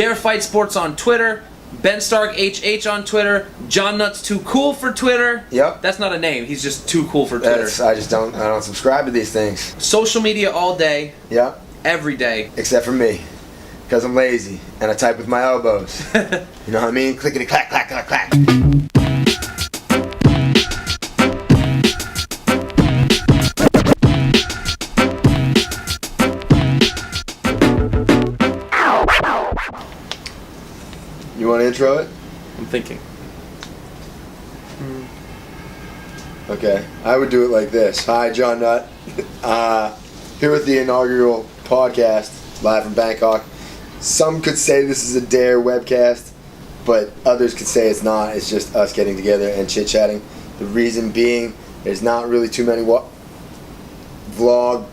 Dare Fight Sports on Twitter. Ben Stark HH on Twitter. Jon Nutt's too cool for Twitter. Yep. That's not a name. He's just too cool for Twitter. I don't subscribe to these things. Social media all day. Yep. Every day. Except for me. Because I'm lazy. And I type with my elbows. You know what I mean? Clickety clack, clack, clack, clack. You want to intro it? I'm thinking. Okay, I would do it like this. Hi, Jon Nutt. Here with the inaugural podcast, live from Bangkok. Some could say this is a Dare webcast, but others could say it's not. It's just us getting together and chit-chatting. The reason being, there's not really too many vlog,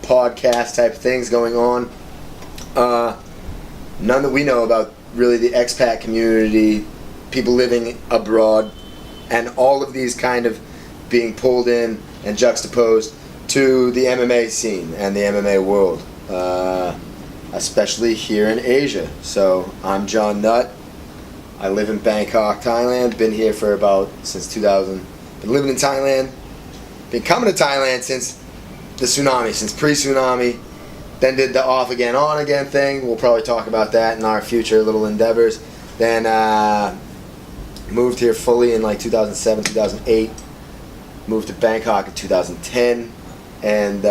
podcast type things going on. None that we know about really the expat community, people living abroad, and all of these kind of being pulled in and juxtaposed to the MMA scene and the MMA world, especially here in Asia. So I'm Jon Nutt. I live in Bangkok, Thailand. Been here for since 2000. Been living in Thailand. Been coming to Thailand since the tsunami, since pre-tsunami. Then did the off again, on again thing. We'll probably talk about that in our future little endeavors. Then moved here fully in like 2007, 2008. Moved to Bangkok in 2010 and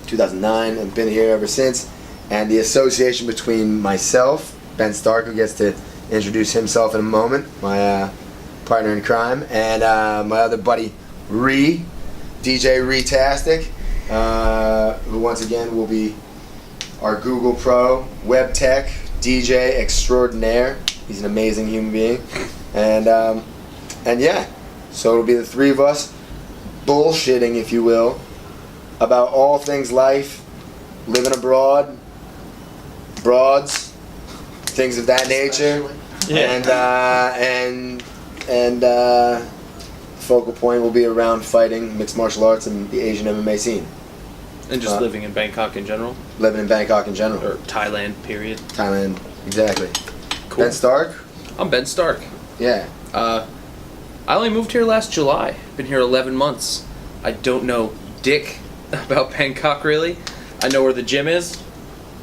2009, and been here ever since. And the association between myself, Ben Stark, who gets to introduce himself in a moment, my partner in crime, and my other buddy, DJ Retastic, who once again will be our Google Pro web tech DJ extraordinaire. He's an amazing human being, and yeah, so it'll be the three of us bullshitting, if you will, about all things life, living abroad, broads, things of that nature, and focal point will be around fighting, mixed martial arts, and the Asian MMA scene. And just living in Bangkok in general? Living in Bangkok in general. Or Thailand, period. Thailand, exactly. Cool. Ben Stark? I'm Ben Stark. Yeah. I only moved here last July. Been here 11 months. I don't know dick about Bangkok, really. I know where the gym is.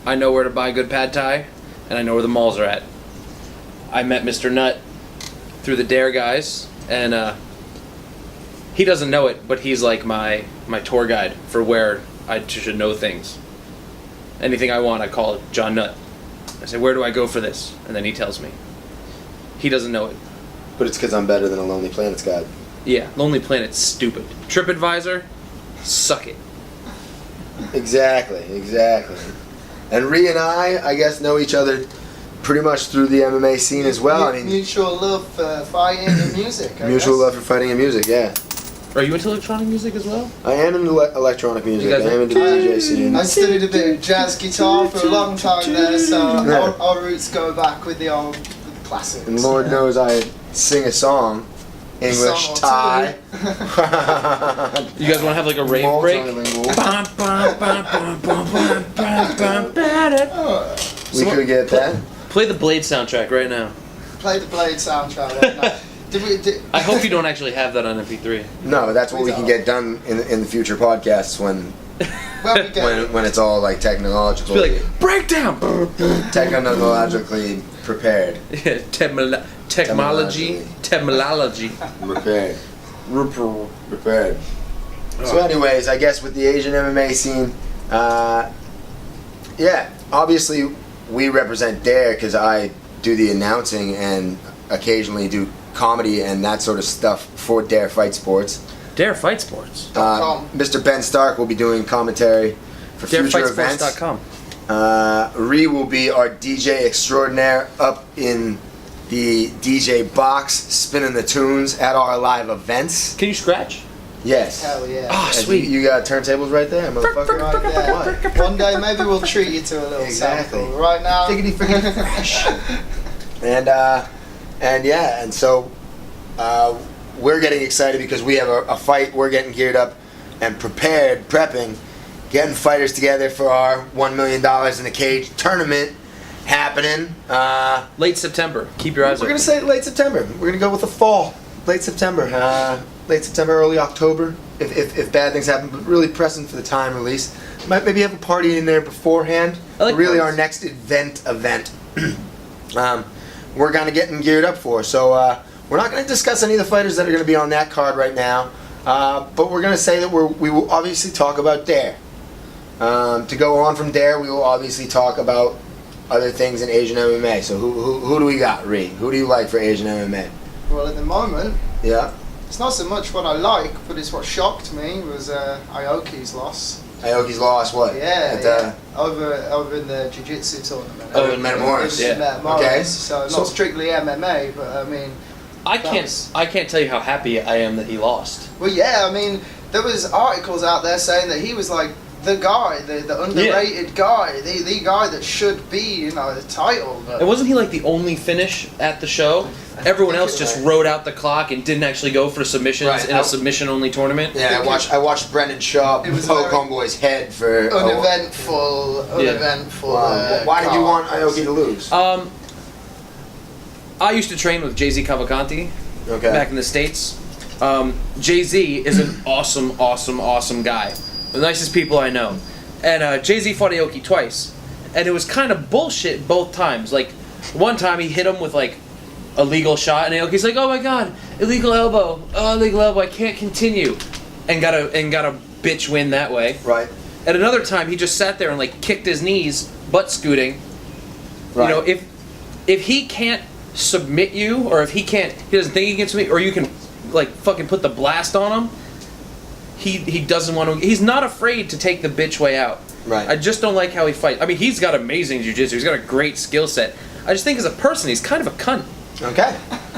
I know where to buy good pad thai. And I know where the malls are at. I met Mr. Nutt through the Dare guys. And he doesn't know it, but he's like my tour guide for where I should know things. Anything I want, I call Jon Nutt. I say, where do I go for this? And then he tells me. He doesn't know it. But it's because I'm better than a Lonely Planets guide. Yeah, Lonely Planet's stupid. TripAdvisor, suck it. Exactly. And Ree and I guess, know each other pretty much through the MMA scene as well. I mean, mutual love for fighting and music. Mutual love for fighting and music, yeah. Are you into electronic music as well? I am into electronic music. I am into the DJ scene. I studied a bit of jazz guitar for a long time there, so our roots go back with the old classics. And Lord knows I sing a song. English, Thai. You guys want to have like a rave break? We could get that. Play the Blade soundtrack right now. Play the Blade soundtrack right now. I hope you don't actually have that on MP3. No, that's what we can get done in the future podcasts when it's all like technological. Just be like, breakdown! Technologically prepared. Yeah, technology. Prepared. So anyways, I guess with the Asian MMA scene, yeah, obviously we represent Dare because I do the announcing and occasionally do comedy and that sort of stuff for Dare Fight Sports. Dare Fight Sports. Mr. Ben Stark will be doing commentary for future events. DareFightSports.com. Ree will be our DJ extraordinaire up in the DJ box, spinning the tunes at our live events. Can you scratch? Yes. Hell yeah. Oh, sweet. You got turntables right there, motherfucker. Right there. One day maybe we'll treat you to a little sample. Right now. Figgity fresh. And so we're getting excited because we have a fight. We're getting geared up and prepping, getting fighters together for our $1 million in a cage tournament happening. Late September. Keep your eyes We're open. gonna say late September. We're gonna go with the fall. Late September. Early October. If bad things happen, but really pressing for the time release. Might maybe have a party in there beforehand. I like really parties. our next event. We're kind of getting geared up for. So we're not going to discuss any of the fighters that are going to be on that card right now. But we're going to say that we will obviously talk about Dare. To go on from Dare, we will obviously talk about other things in Asian MMA. So who do we got, Ree? Who do you like for Asian MMA? Well, at the moment, Yeah. it's not so much what I like, but it's what shocked me was Aoki's loss. Aoki's lost what? Yeah, over in the jiu-jitsu tournament. Oh, in Metamoris. In Yeah. Metamoris. Okay. So So- not strictly MMA, but I mean, I can't tell you how happy I am that he lost. well, yeah, I mean, there was articles out there saying that he was like the guy, the underrated guy, the guy that should be, the title. But And wasn't he like the only finish at the show? Everyone else just rode out the clock and didn't actually go for submissions Right. in a submission-only tournament. Yeah, I watched Brendan Shaw It was poke very Homeboy's head for uneventful. Wow. Why did you want Aoki to lose? I used to train with Jay-Z Cavalcanti Okay. back in the States. Jay-Z is an awesome guy. The nicest people I know. And Jay-Z fought Aoki twice. And it was kind of bullshit both times. Like, one time he hit him with, like, a legal shot, and Aoki's like, oh my god, illegal elbow, I can't continue. And got a bitch win that way. Right. At another time, he just sat there and, like, kicked his knees, butt scooting. Right. You know, if he can't submit you, or if he doesn't think he can submit, or you can, like, fucking put the blast on him, he doesn't want to. He's not afraid to take the bitch way out. Right. I just don't like how he fights. I mean, he's got amazing jiu-jitsu. He's got a great skill set. I just think as a person, he's kind of a cunt. Okay.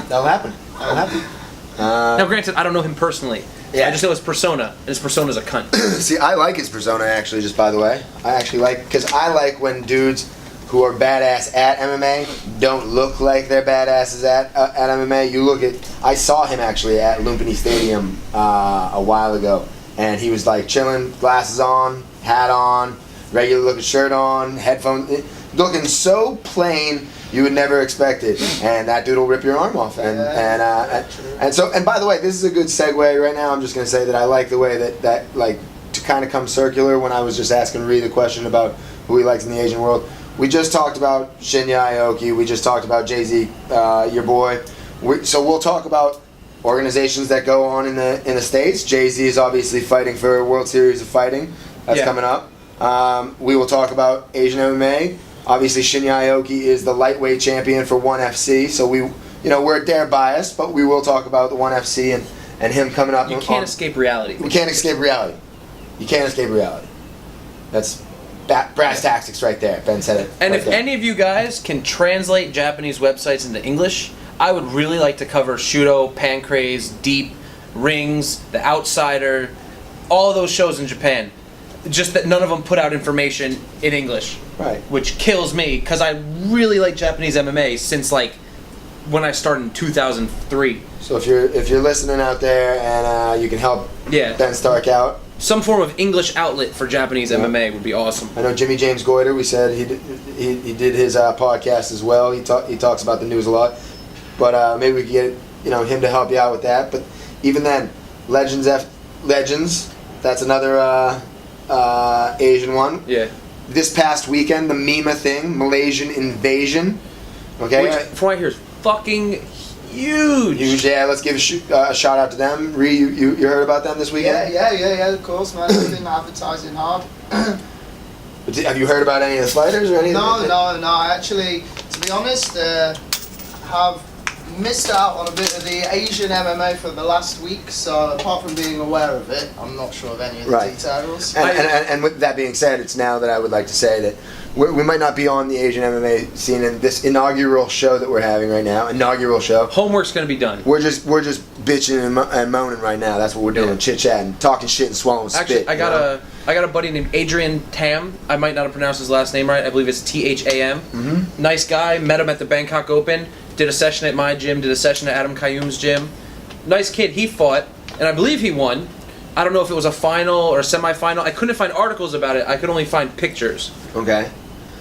That'll happen. Now, granted, I don't know him personally. Yeah. I just know his persona, and his persona's a cunt. See, I like his persona actually. Just by the way, I actually like because I like when dudes who are badass at MMA don't look like they're badasses at MMA. You look at. I saw him actually at Lumpini Stadium a while ago, and he was like chilling, glasses on, hat on, regular looking shirt on, headphones, looking so plain. You would never expect it, and that dude will rip your arm off. And by the way, this is a good segue right now. I'm just gonna say that I like the way that like to kind of come circular. When I was just asking Ree the question about who he likes in the Asian world, we just talked about Shinya Aoki. We just talked about Jay-Z, your boy. So we'll talk about organizations that go on in the States. Jay-Z is obviously fighting for a World Series of Fighting. That's coming up. We will talk about Asian MMA. Obviously, Shinya Aoki is the lightweight champion for ONE FC, so we're Dare biased, but we will talk about the ONE FC and him coming up. You can't escape reality. We can't escape reality. You can't escape reality. That's brass tactics right there. Ben said it. And right if there. any of you guys can translate Japanese websites into English, I would really like to cover Shudo, Pancrase, Deep, Rings, The Outsider, all of those shows in Japan. Just that none of them put out information in English. Right. Which kills me, because I really like Japanese MMA since, like, when I started in 2003. So if you're listening out there and you can help Ben Stark out. Some form of English outlet for Japanese MMA would be awesome. I know Jimmy James Goiter, we said he did his podcast as well. He talks about the news a lot. But maybe we could get him to help you out with that. But even then, Legends, that's another Asian one. Yeah. This past weekend, the Mima thing, Malaysian Invasion. Okay. Which, from what I hear, is fucking huge. Yeah, let's give a shout out to them. Ree, you heard about them this weekend? Yeah, of course, man. I've been advertising hard. Have you heard about any of the fighters or anything? No. I actually, to be honest, have missed out on a bit of the Asian MMA for the last week. So apart from being aware of it, I'm not sure of any of the details. And with that being said, it's now that I would like to say that we might not be on the Asian MMA scene in this inaugural show that we're having right now. Inaugural show. Homework's gonna be done. We're just bitching and moaning right now. That's what we're doing. Chit chatting, talking shit, and swallowing spit. Actually, I got a buddy named Adrian Tam. I might not have pronounced his last name right. I believe it's THAM. Mm-hmm. Nice guy. Met him at the Bangkok Open. Did a session at my gym. Did a session at Adam Kayyum's gym. Nice kid. He fought, and I believe he won. I don't know if it was a final or a semifinal. I couldn't find articles about it. I could only find pictures. Okay.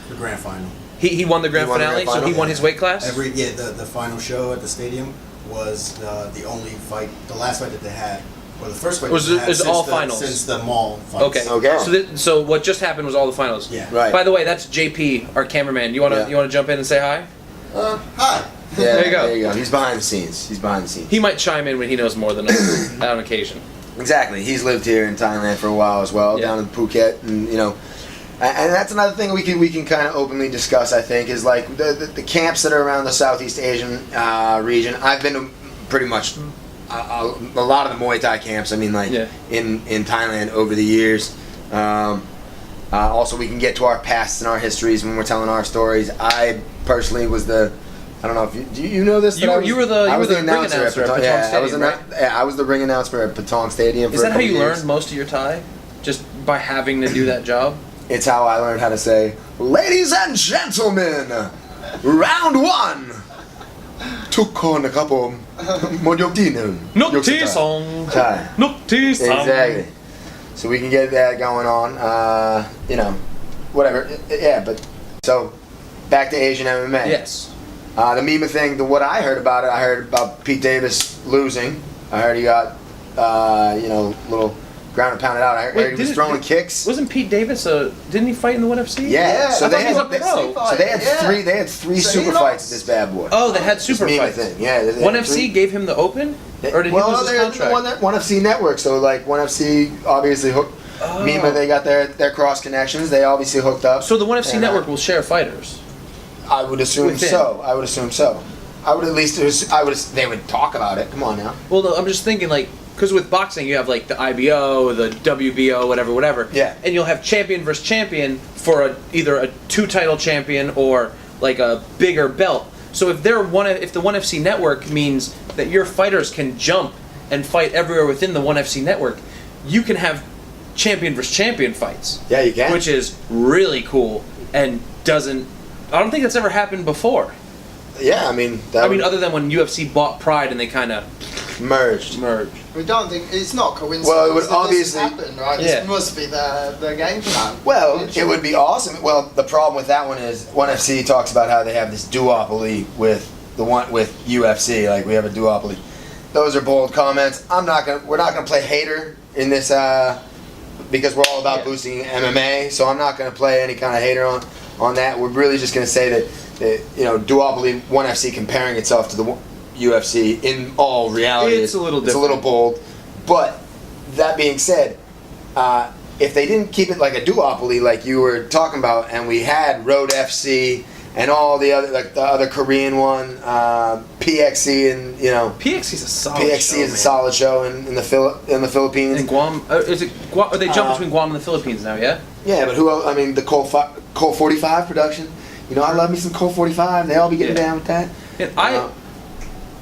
The grand final. He won the grand He won the finale, grand so he final? won his weight class. The final show at the stadium was the only fight, the last fight that they had, or the first fight Was that it- they had is all the, finals? since the mall fights. Okay. Okay. So what just happened was all the finals. Yeah. Right. By the way, that's JP, our cameraman. You wanna jump in and say hi? Hi. Yeah, There you go. There you go. He's behind the scenes. He might chime in when he knows more than us on occasion. Exactly. He's lived here in Thailand for a while as well, Yeah. down in Phuket, and and that's another thing we can kind of openly discuss. I think is like the camps that are around the Southeast Asian region. I've been to pretty much a lot of the Muay Thai camps. I mean, like in Thailand over the years. Also, we can get to our pasts and our histories when we're telling our stories. I personally was I don't know if you know this. You were the ring announcer at Patong. Patong Stadium, right? I was the ring announcer at Patong Stadium. Is that how you learned most of your Thai? Just by having to do that job? It's how I learned how to say, "Ladies and gentlemen, round one." Tukon a couple Modyokdinun. Song. Thai. Nukti song. Exactly. So we can get that going on. Whatever. Yeah, but so back to Asian MMA. Yes. The Mima thing. What I heard about it, I heard about Pete Davis losing. I heard he got, little ground and pounded out. I heard he was throwing kicks. Wasn't Pete Davis didn't he fight in the ONE FC? Yeah. So I they thought he was a pro. So they had three So he super lost. fights at this bad boy. Oh, they had super This Mima fights. thing. Yeah. they ONE had FC three. gave him the open, or did he lose his they're contract? ONE FC network. So like ONE FC obviously hooked. Oh. Mima, they got their cross connections. They obviously hooked up. So the ONE FC And, network will share fighters. I would assume Within. so. I would assume so. I would at least. They would talk about it. Come on now. Well, no, I'm just thinking because with boxing you have the IBO, the WBO, whatever. Yeah. And you'll have champion versus champion for either a 2-title champion or a bigger belt. So if the ONE FC network means that your fighters can jump and fight everywhere within the ONE FC network, you can have champion versus champion fights. Yeah, you can. Which is really cool and I don't think that's ever happened before. Yeah, I mean. Other than when UFC bought Pride and they kind of merged. We don't think it's not coincidence. Well, it would that obviously- this happened, right? Yeah. This must be the game plan. Well, it would be awesome. Well, the problem with that one is ONE FC talks about how they have this duopoly with UFC. Like we have a duopoly. Those are bold comments. We're not gonna play hater in this because we're all about boosting MMA. So I'm not gonna play any kind of hater on that. We're really just gonna say that duopoly ONE FC comparing itself to the UFC in all reality. It's a little It's a little bold. But that being said, if they didn't keep it like a duopoly like you were talking about, and we had Road FC and all the other the other Korean one, PXC, and PXC is a solid PXC show, is a solid show in the Philippines. In Guam, is it Guam? Or they jump between Guam and the Philippines now, yeah? Yeah, but who else? I mean, the Colt 45 production. I love me some Colt 45. They all be getting down with that. And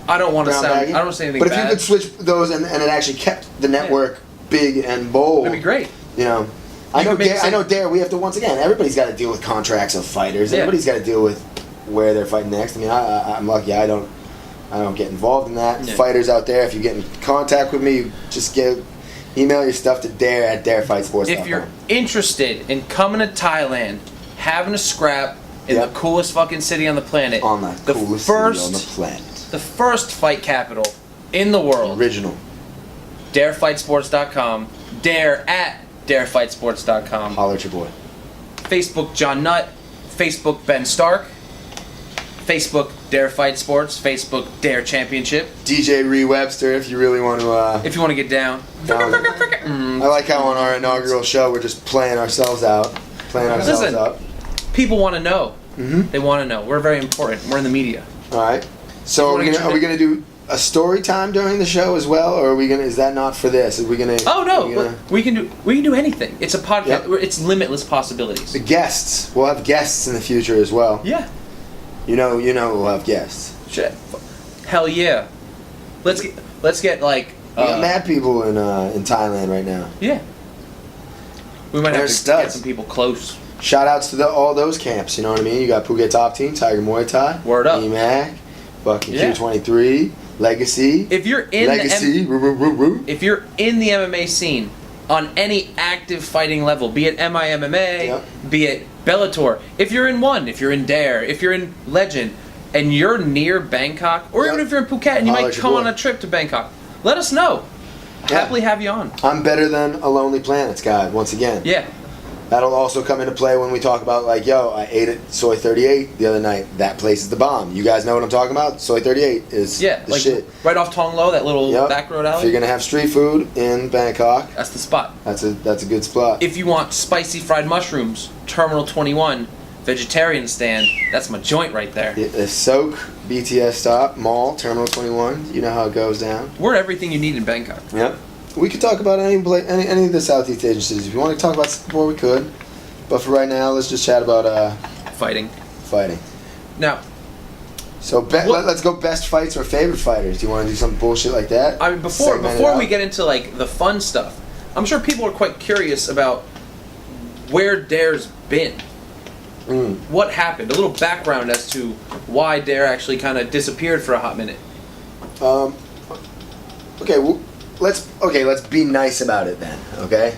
I don't want to Brown sound. baggy. I don't want to say anything But bad. if you could switch those and it actually kept the network big and bold, It'd be great. I You could make know Dare. We have to once again. Everybody's got to deal with contracts of fighters. Yeah. Everybody's got to deal with where they're fighting next. I mean, I'm lucky. I don't get involved in that. Yeah. Fighters out there, if you get in contact with me, just email your stuff to Dare at darefightsports.com. If you're interested in coming to Thailand, having a scrap in Yep. the coolest fucking city on the planet, on the coolest city on the planet, the first fight capital in the world, original, darefightsports.com, Dare at darefightsports.com. holler at your boy. Facebook Jon Nutt, Facebook Ben Stark, Facebook Dare Fight Sports, Facebook Dare Championship. DJ Ree Webster, if you really want to. If you want to get down. I like how on our inaugural show we're just playing ourselves out, Listen. up. People want to know. Mm-hmm. They want to know. We're very important. We're in the media. All right. So wanna get are we gonna do a story time during the show as well, or are we gonna? Is that not for this? Are we gonna? Oh no, are we gonna- we can do anything. It's a podcast. Yep. It's limitless possibilities. The guests. We'll have guests in the future as well. Yeah. You know we'll have guests. Shit. Hell yeah. Let's get like. We got mad people in Thailand right now. Yeah. We might They're have to studs. get some people close. Shout outs to all those camps. You know what I mean? You got Phuket Top Team, Tiger Muay Thai, Word up. EMAC, fucking Yeah. Q23, Legacy. If you're in Legacy. if you're in the MMA scene on any active fighting level, be it MIMMA, Yep. be it Bellator. If you're in one, if you're in Dare, if you're in Legend, and you're near Bangkok, or even if you're in Phuket and you might come on a trip to Bangkok, let us know. Happily have you on. I'm better than a Lonely Planets guy, once again. Yeah. That'll also come into play when we talk about, like, yo, I ate at Soy 38 the other night. That place is the bomb. You guys know what I'm talking about? Soy 38 is the like shit. Right off Tong Lo, that little back road alley. If you're going to have street food in Bangkok, that's the spot. That's a good spot. If you want spicy fried mushrooms, Terminal 21, vegetarian stand, that's my joint right there. The Soak, BTS stop, Mall, Terminal 21. You know how it goes down. We're everything you need in Bangkok. Yep. We could talk about any of the Southeast Asian cities. If you want to talk about Singapore, we could. But for right now, let's just chat about fighting. Now, so let's go best fights or favorite fighters. Do you want to do some bullshit like that? I mean, before we get into like the fun stuff, I'm sure people are quite curious about where Dare's been. What happened? A little background as to why Dare actually kind of disappeared for a hot minute. Okay. Well, let's be nice about it then. Okay.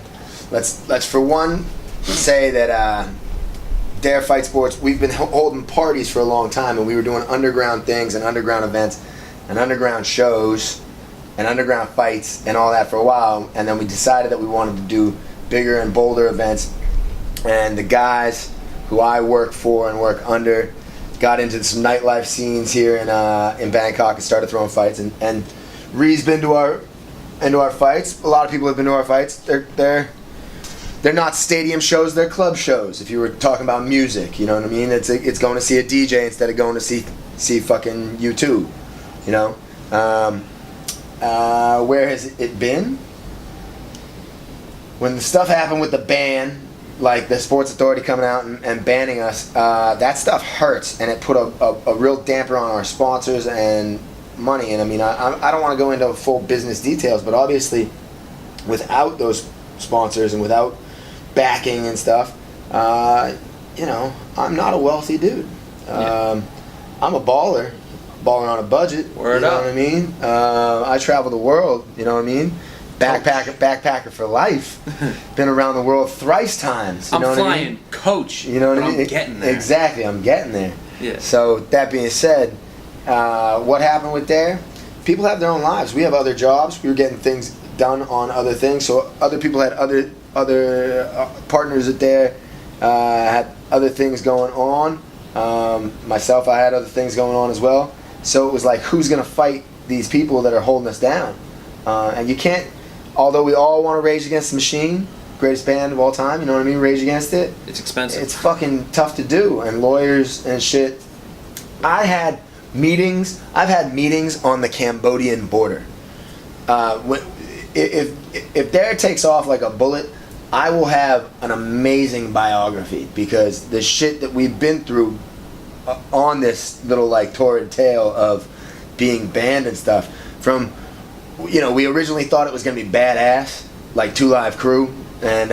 Let's for one say that Dare Fight Sports, we've been holding parties for a long time, and we were doing underground things and underground events and underground shows and underground fights and all that for a while, and then we decided that we wanted to do bigger and bolder events, and the guys who I work for and work under got into some nightlife scenes here in Bangkok and started throwing fights, and Ree's been to our fights. A lot of people have been to our fights. They're not stadium shows, they're club shows. If you were talking about music, you know what I mean? It's going to see a DJ instead of going to see fucking U2, you know? Where has it been? When the stuff happened with the ban, like the Sports Authority coming out and banning us, that stuff hurts, and it put a real damper on our sponsors and money. And I mean, I don't want to go into full business details, but obviously without those sponsors and without backing and stuff, you know, I'm not a wealthy dude. I'm a baller on a budget. You know what I mean? I travel the world. You know what I mean? Backpacker for life. Been around the world thrice times. You know what I mean? Coach. You know what I mean? I'm getting there. Exactly, I'm getting there. Yeah. So that being said, what happened with Dare? People have their own lives. We have other jobs. We were getting things done on other things. So other people had other partners at Dare, had other things going on. Myself, I had other things going on as well. So it was like, who's gonna fight these people that are holding us down? And you can't. Although we all want to Rage Against the Machine, greatest band of all time, you know what I mean? Rage Against it. It's expensive. It's fucking tough to do, and lawyers and shit. I've had meetings on the Cambodian border. If Dare takes off like a bullet, I will have an amazing biography, because the shit that we've been through on this little like torrid tale of being banned and stuff. From, you know, we originally thought it was going to be badass, like Two Live Crew, and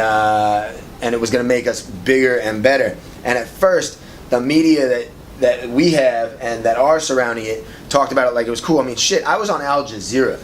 it was going to make us bigger and better. And at first, the media that we have and that are surrounding it talked about it like it was cool. I mean, shit, I was on Al Jazeera.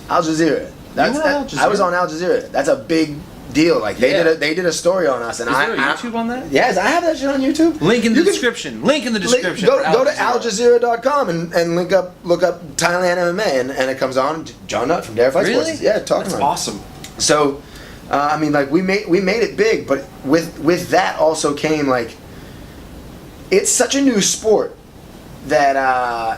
I was on Al Jazeera. That's a big deal. Like they did a story on us, and Is there a YouTube on that? Yes, I have that shit on YouTube. Link in the description. Go to aljazeera.com and look up Thailand MMA, and it comes on. Jon Nutt from Dare Fight Sports. Really? Yeah, talking That's about awesome. It. So, I mean, like we made it big, but with that also came like, it's such a new sport that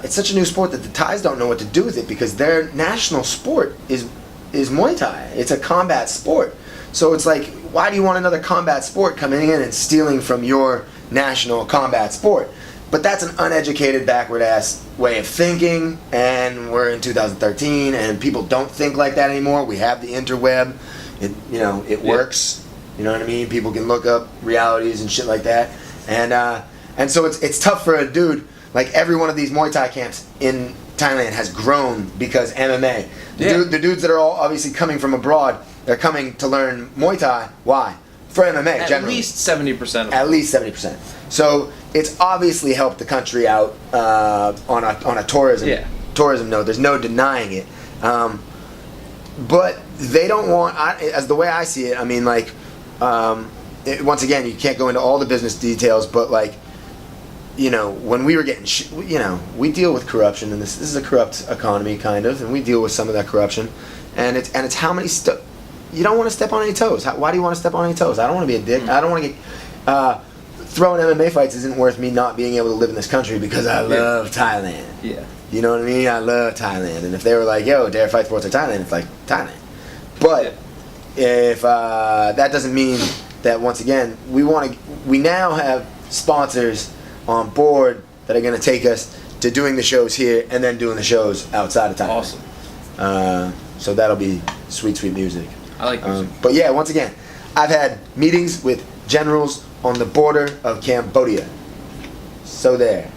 the Thais don't know what to do with it, because their national sport is Muay Thai. It's a combat sport. So it's like, why do you want another combat sport coming in and stealing from your national combat sport? But that's an uneducated, backward-ass way of thinking, and we're in 2013, and people don't think like that anymore. We have the interweb. It works. You know what I mean? People can look up realities and shit like that. And so it's tough for a dude. Like, every one of these Muay Thai camps in Thailand has grown because MMA. The dudes that are all obviously coming from abroad, they're coming to learn Muay Thai. Why? For MMA, generally. At least 70%. At least 70%. So it's obviously helped the country out on a tourism note. There's no denying it. But they don't want, as the way I see it, I mean, like, once again, you can't go into all the business details, but like, you know, when we were getting, you know, we deal with corruption, and this is a corrupt economy, kind of, and we deal with some of that corruption, and it's how many you don't want to step on any toes. Why do you want to step on any toes? I don't want to be a dick. I don't want to get throwing MMA fights isn't worth me not being able to live in this country because I love Thailand. Yeah. You know what I mean? I love Thailand, and if they were like, "Yo, dare fight sports in Thailand," it's like Thailand. But if that doesn't mean that, once again, we now have sponsors on board that are going to take us to doing the shows here and then doing the shows outside of Thailand. Awesome. So that'll be sweet, sweet music. I like music. But yeah, once again, I've had meetings with generals on the border of Cambodia. So there.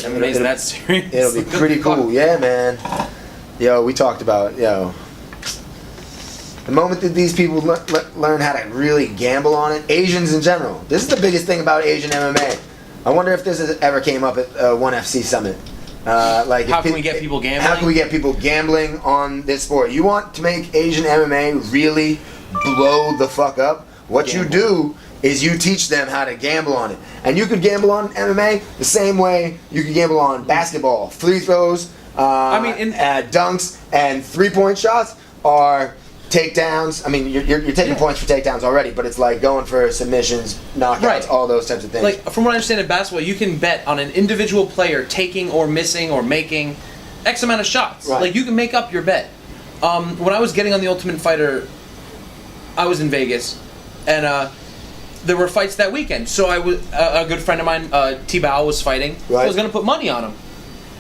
I'm amazed that's serious. It'll be pretty cool. Yeah, man. Yo, we talked about, the moment that these people learn how to really gamble on it, Asians in general. This is the biggest thing about Asian MMA. I wonder if this ever came up at ONE FC Summit. Like, how can we get people gambling? How can we get people gambling on this sport? You want to make Asian MMA really blow the fuck up? What you do is you teach them how to gamble on it. And you could gamble on MMA the same way you could gamble on basketball. Free throws, dunks, and three-point shots are takedowns. I mean, you're taking points for takedowns already, but it's like going for submissions, knockouts, all those types of things. Like, from what I understand in basketball, you can bet on an individual player taking or missing or making X amount of shots. Right. Like, you can make up your bet. When I was getting on the Ultimate Fighter, I was in Vegas, and there were fights that weekend. So I was a good friend of mine, T-Bao, was fighting. Right. So I was going to put money on him.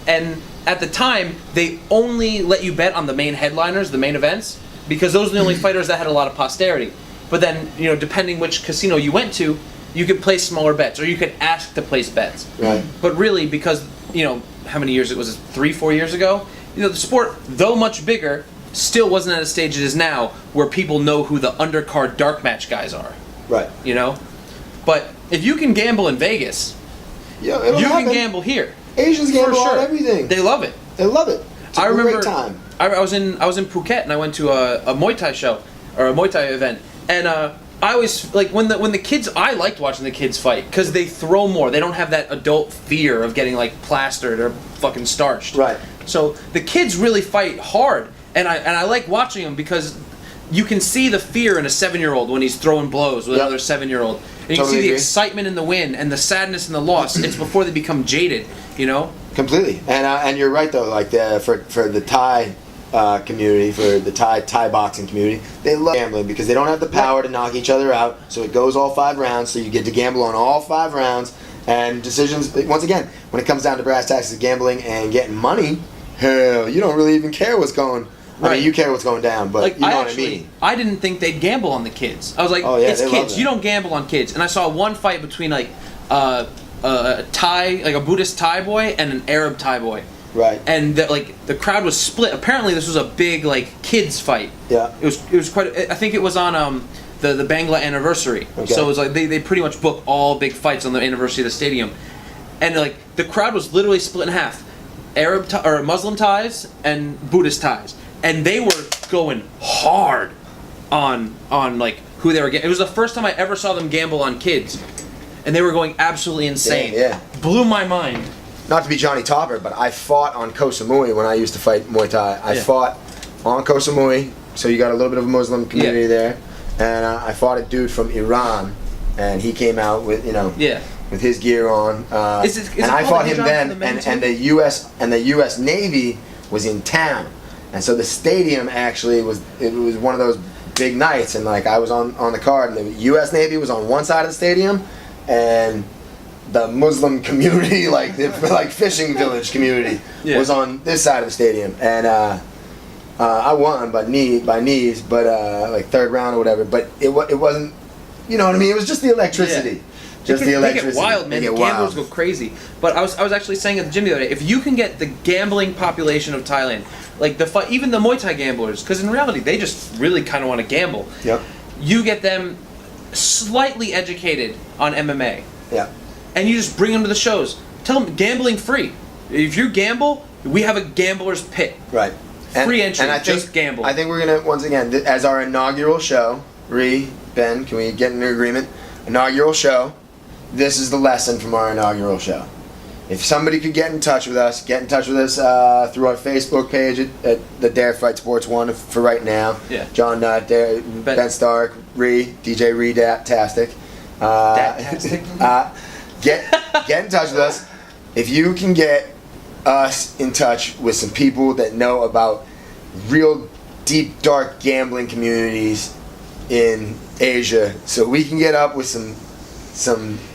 And at the time, they only let you bet on the main headliners, the main events, because those are the only fighters that had a lot of posterity. But then, you know, depending which casino you went to, you could place smaller bets, or you could ask to place bets. Right. But really, because, you know, how many years it was, 3-4 years ago, you know, the sport, though much bigger, still wasn't at a stage it is now where people know who the undercard dark match guys are. Right. You know? But if you can gamble in Vegas, you can gamble here. Asians gamble For sure. on everything. They love it. They love it. It's a great time. I was in Phuket, and I went to a Muay Thai show, or a Muay Thai event, and I always, like, when the kids, I liked watching the kids fight because they throw more. They don't have that adult fear of getting like plastered or fucking starched. Right. So the kids really fight hard, and I like watching them because you can see the fear in a 7-year-old when he's throwing blows with another 7-year-old. And you can see the excitement in the win and the sadness in the loss. It's before they become jaded, you know? Completely. And you're right, though, like, for the Thai community, for the Thai boxing community, they love gambling because they don't have the power to knock each other out, so it goes all 5 rounds, so you get to gamble on all 5 rounds, and decisions, once again, when it comes down to brass tacks of gambling and getting money, hell, you don't really even care what's going. I mean, you care what's going down, but you know what I mean. I didn't think they'd gamble on the kids. I was like, it's kids. You don't gamble on kids. And I saw one fight between like a Thai, like a Buddhist Thai boy and an Arab Thai boy. Right. And the crowd was split. Apparently, this was a big like kids fight. Yeah. It was quite. I think it was on the Bangla anniversary. Okay. So it was like they pretty much book all big fights on the anniversary of the stadium, and like the crowd was literally split in half, or Muslim Thais and Buddhist Thais. And they were going hard on like who they were getting. It was the first time I ever saw them gamble on kids, and they were going absolutely insane. Yeah. Blew my mind. Not to be Johnny Topper, but I fought on Koh Samui when I used to fight Muay Thai. I fought on Koh Samui, so you got a little bit of a Muslim community there, and I fought a dude from Iran, and he came out with with his gear on, and I fought him then, and the U.S. Navy was in town. And so the stadium actually was one of those big nights, and like I was on the card, and the U.S. Navy was on one side of the stadium, and the Muslim community, like the fishing village community, was on this side of the stadium, and I won by knees, but like 3rd round or whatever. But it wasn't, you know what I mean? It was just the electricity. Yeah. Just the electricity. They get wild, man. The gamblers go crazy. But I was actually saying at the gym the other day, if you can get the gambling population of Thailand, like even the Muay Thai gamblers, because in reality they just really kind of want to gamble. Yep. You get them slightly educated on MMA. Yeah. And you just bring them to the shows. Tell them gambling free. If you gamble, we have a gambler's pit. Right. Free entry. And I think, just gamble. I think we're gonna once again, as our inaugural show, Ben, can we get an agreement? inaugural show. This is the lesson from our inaugural show. If somebody could get in touch with us through our Facebook page at the Dare Fight Sports 1 for right now. Yeah. Jon Nutt, Ben Stark, DJ Tastic. Get in touch with us. If you can get us in touch with some people that know about real deep, dark gambling communities in Asia, so we can get up with some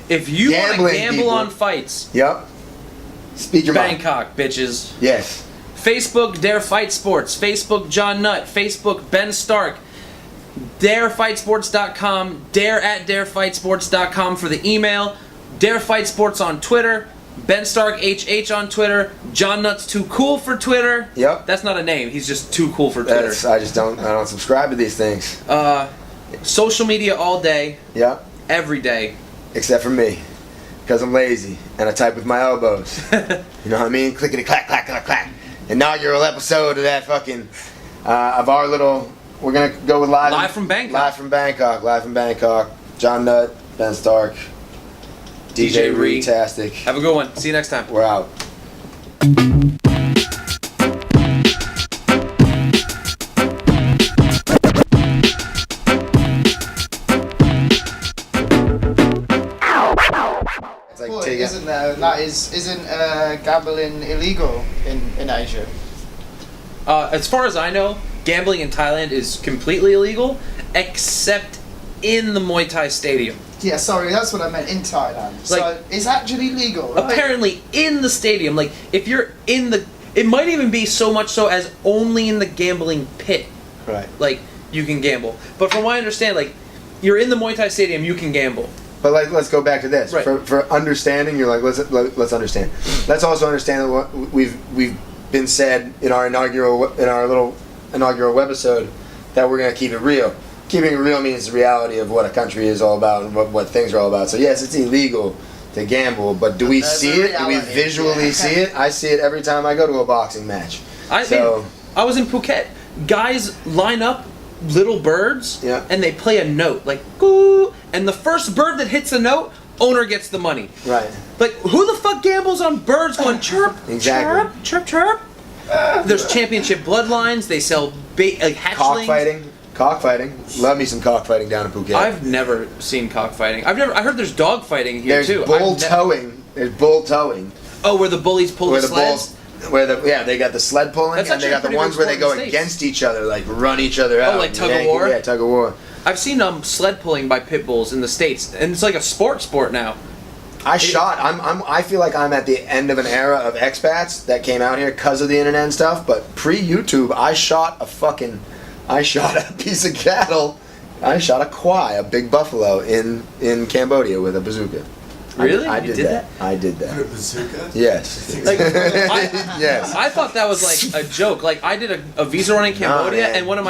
If you want to gambling gamble people. on fights, Yep. Speak your mind. Bangkok, bitches. Yes. Facebook, Dare Fight Sports. Facebook, Jon Nutt. Facebook, Ben Stark. DareFightSports.com. Dare@DareFightSports.com for the email. Dare Fight Sports on Twitter. Ben Stark HH on Twitter. Jon Nutt's Too Cool for Twitter. Yep. That's not a name. He's just too cool for Twitter. I don't subscribe to these things. Social media all day, Yep. every day. Except for me. Because I'm lazy and I type with my elbows. You know what I mean? Clickety clack, clack, clack, clack. Inaugural episode of that fucking, of our little, we're going to go with Live from Bangkok. Live from Bangkok. Jon Nutt, Ben Stark, DJ Tastic. Have a good one. See you next time. We're out. Well, isn't gambling illegal in Asia? As far as I know, gambling in Thailand is completely illegal, except in the Muay Thai stadium. Yeah, sorry, that's what I meant, in Thailand. Like, so it's actually legal, right? Apparently in the stadium, like if you're in the, it might even be so much so as only in the gambling pit, Right. like you can gamble. But from what I understand, like you're in the Muay Thai stadium, you can gamble. But let's go back to this. Right. For understanding, you're like, let's understand. Let's also understand what we've been said in our little inaugural webisode, that we're gonna keep it real. Keeping it real means the reality of what a country is all about and what things are all about. So yes, it's illegal to gamble, but do we see it? Do we visually see it? I see it every time I go to a boxing match. I was in Phuket. Guys line up little birds, Yeah. and they play a note like "goo," and the first bird that hits the note, owner gets the money. Right. Like who the fuck gambles on birds going chirp, Exactly. chirp, chirp, chirp? There's championship bloodlines. They sell hatchlings. Cockfighting. Love me some cockfighting down in Phuket. I've never seen cockfighting. I heard there's dog fighting here There's too. bull towing. There's bull towing. Oh, where the bullies pull the sleds. They got the sled pulling, That's and they actually got the a pretty ones big where they sport go in the States. against each other, like run each other out. like tug of war? Yeah, tug of war. I've seen sled pulling by pit bulls in the States, and it's like a sport now. I feel like I'm at the end of an era of expats that came out here because of the internet and stuff. But pre-YouTube, I shot a piece of cattle. I shot a kwai, a big buffalo, in Cambodia with a bazooka. Really? I You did did that. I did A that. bazooka? Yes. Like, Yes. I thought that was like a joke. Like I did a visa run in Cambodia, man. and one of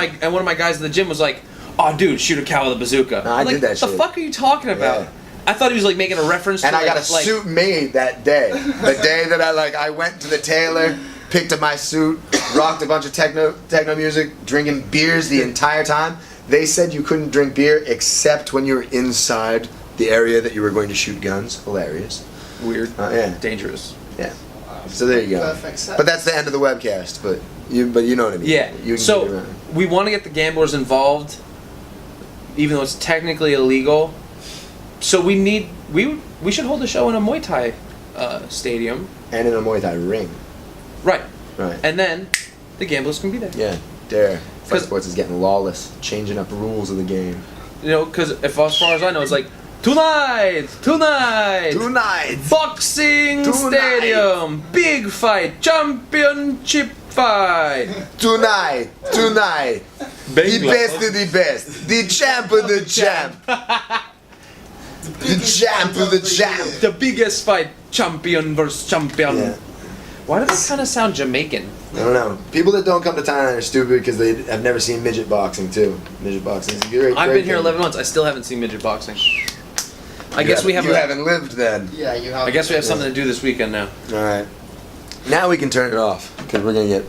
my guys in the gym was like, "Oh, dude, shoot a cow with a bazooka." No, I I'm like, did that what the shit. fuck are you talking about? Yeah. I thought he was like making a reference to And I got a like, suit made that day. The day that I went to the tailor, picked up my suit, rocked a bunch of techno music, drinking beers the entire time. They said you couldn't drink beer except when you were inside the area that you were going to shoot guns. Hilarious. weird, Yeah. dangerous. Yeah. So there you go. Perfect set. But that's the end of the webcast. But you know what I mean. Yeah. You can get So around. we want to get the gamblers involved, even though it's technically illegal. So we should hold a show in a Muay Thai stadium, And in a Muay Thai ring. right? Right. And then the gamblers can be there. Yeah. Dare. Fight 'Cause- Sports is getting lawless, changing up the rules of the game. You know, because as far as I know, it's like tonight, Tonight. boxing Tonight. stadium, big fight, championship fight. Tonight. The best of the best. The champ of the champ. The champ of the champ. The biggest fight, champion versus champion. Yeah. Why does that kind of sound Jamaican? I don't know. People that don't come to Thailand are stupid because they have never seen midget boxing too. Midget boxing is a great. I've great been here thing. 11 months. I still haven't seen midget boxing. I guess we have. You haven't lived then. Yeah, you have. I guess we have something to do this weekend now. All right. Now we can turn it off because we're gonna get